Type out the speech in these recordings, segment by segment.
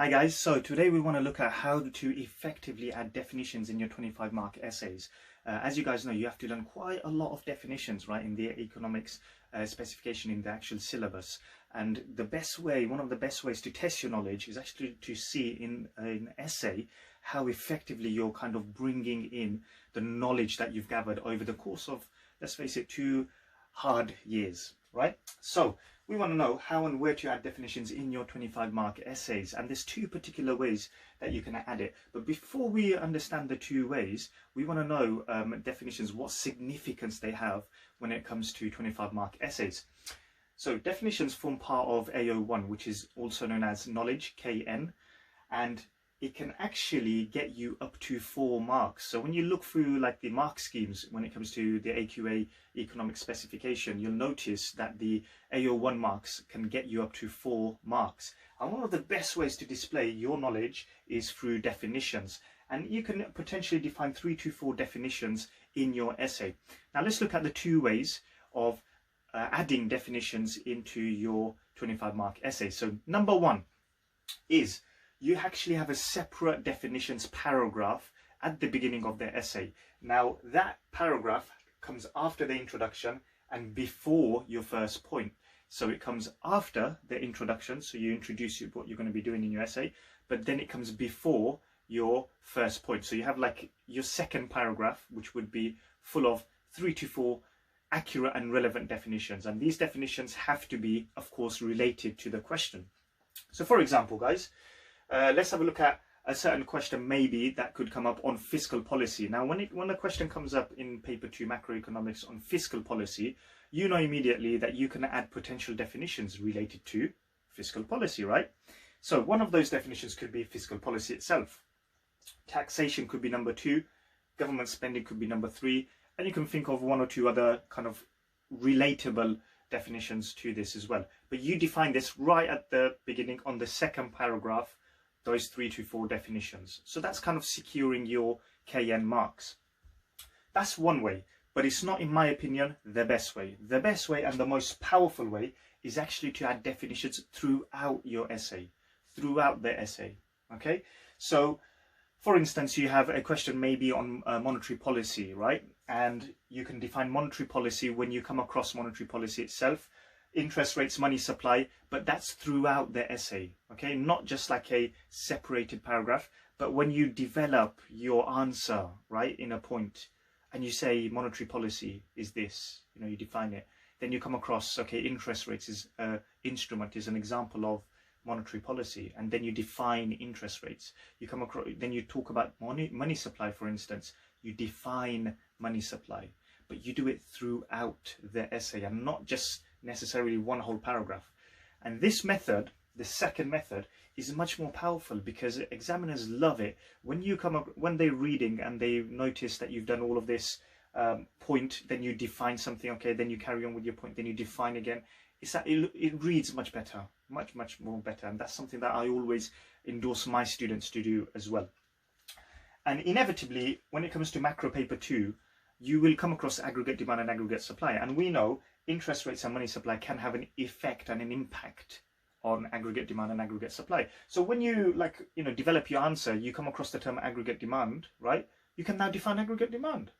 Hi guys, so today we want to look at how to effectively add definitions in your 25-mark essays. As you guys know, you have to learn quite a lot of definitions, right, in the economics specification in the actual syllabus. And the best way, one of the best ways to test your knowledge is actually to see in an essay how effectively you're kind of bringing in the knowledge that you've gathered over the course of, let's face it, 2 hard years, right? So we want to know how and where to add definitions in your 25-mark essays, and there's 2 particular ways that you can add it. But before we understand the 2 ways, we want to know definitions, what significance they have when it comes to 25-mark essays. So definitions form part of AO1, which is also known as knowledge, KN, and it can actually get you up to 4 marks. So when you look through like the mark schemes when it comes to the AQA Economics specification, you'll notice that the AO1 marks can get you up to 4 marks. And one of the best ways to display your knowledge is through definitions. And you can potentially define 3 to 4 definitions in your essay. Now let's look at the 2 ways of adding definitions into your 25-mark essay. So number 1 is you actually have a separate definitions paragraph at the beginning of the essay. Now that paragraph comes after the introduction and before your first point. So it comes after the introduction, so you introduce what you're going to be doing in your essay, but then it comes before your first point. So you have like your second paragraph, which would be full of 3 to 4 accurate and relevant definitions. And these definitions have to be, of course, related to the question. So for example, guys, let's have a look at a certain question maybe that could come up on fiscal policy. Now, when a question comes up in paper 2 macroeconomics on fiscal policy, you know immediately that you can add potential definitions related to fiscal policy, right? So one of those definitions could be fiscal policy itself. Taxation could be number 2, government spending could be number 3, and you can think of 1 or 2 other kind of relatable definitions to this as well. But you define this right at the beginning on the second paragraph, those 3 to 4 definitions. So that's kind of securing your KN marks. That's one way, but it's not, in my opinion, the best way. The best way and the most powerful way is actually to add definitions throughout your essay, throughout the essay, okay? So, for instance, you have a question maybe on monetary policy, right? And you can define monetary policy when you come across monetary policy itself, interest rates, money supply, but that's throughout the essay, okay? Not just like a separated paragraph, but when you develop your answer, right, in a point, and you say monetary policy is this, you know, you define it, then you come across, okay, interest rates is an instrument, is an example of monetary policy, and then you define interest rates. You come across, then you talk about money supply, for instance, you define money supply, but you do it throughout the essay and not just necessarily one whole paragraph. And this method, the second method, is much more powerful because examiners love it when you come up, when they're reading and they notice that you've done all of this point, then you define something, okay, then you carry on with your point, then you define again. It's that it reads much better, much more better, and that's something that I always endorse my students to do as well. And inevitably, when it comes to macro paper 2, you will come across aggregate demand and aggregate supply, and we know interest rates and money supply can have an effect and an impact on aggregate demand and aggregate supply. So when you develop your answer, you come across the term aggregate demand, right? You can now define aggregate demand.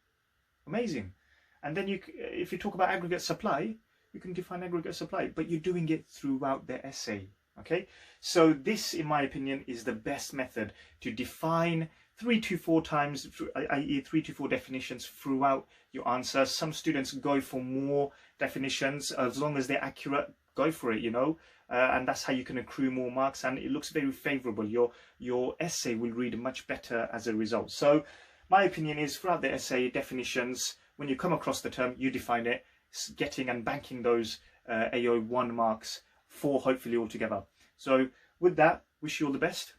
Amazing. And then if you talk about aggregate supply, you can define aggregate supply, but you're doing it throughout the essay, okay? So this, in my opinion, is the best method to define 3 to 4 times, i.e. 3 to 4 definitions throughout your answer. Some students go for more definitions, as long as they're accurate, go for it, you know, and that's how you can accrue more marks, and it looks very favorable. Your essay will read much better as a result. So my opinion is throughout the essay, definitions, when you come across the term, you define it, getting and banking those AO1 marks 4 hopefully altogether. So with that, wish you all the best.